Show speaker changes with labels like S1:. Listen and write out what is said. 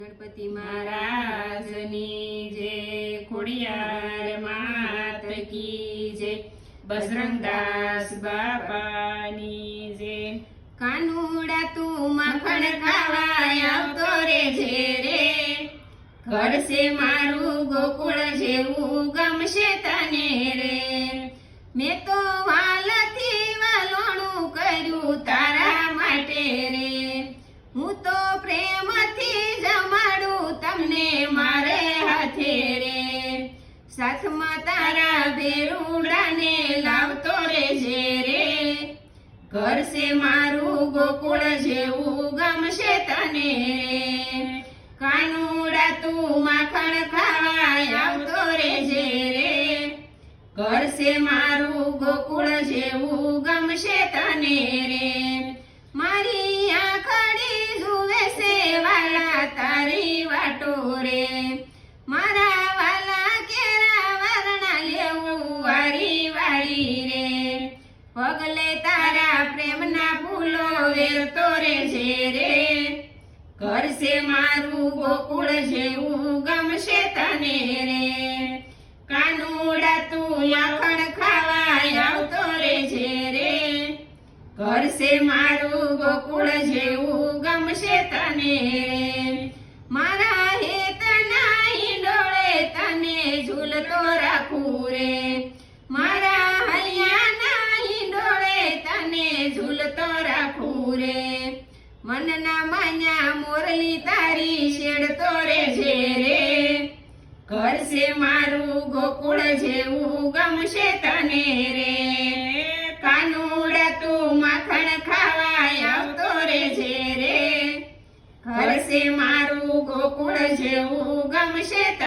S1: ગણપતિ મહારાજની જય, ખોડિયાર માત કી જય, બજરંગદાસ બાપાની જય। કાનુડા તું માખણ ખાવા આવતો રેજે રે, ઘર છે મારું ગોકુળ જેવું ગમશે તને રે। મેં તો વાલથી વાલોણું કર્યું તારા માટે રે, હું તો પ્રેમથી જમાડું તમને મારે હાથે રે। સાથમાં તારા ભેરુડાને લાવતો રેજે રે, ઘર છે મારું ગોકુળ જેવું ગમશે તને રે। કાનુડા તું માખણ ખાવા આવતો રેજે રે, ઘર છે મારું ગોકુળ જેવું ગમશે તને રે। મારી આંખડી જુએ છે વાલા તારી વાટો રે, મારા વાલા કેરા વારણા લેવું વારી વારી રે। પગલે તારા પ્રેમના ફૂલો વેરતો રેજે રે, ઘર છે મારું ગોકુળ જેવું ગમશે તને રે। કાનુડા તું માખણ ખાવા આવતો રેજે રે, ઘર છે મારું ગોકુળ જેવું ગમશે તને રે। મારા હેતના હિંડોળે તને ઝૂલતો રાખું રે, મારા હૈયાના હિંડોળે તને ઝૂલતો રાખું રે। મનના માન્યા મોરલી તારી શેડતો રેજે રે, ઘર છે મારું ગોકુળ જેવું ગમશે તને રે। કાનુડા તું માખણ ખાવા આવતો રેજે રે, ઘર છે મારું ગોકુળ જેવું ગમશે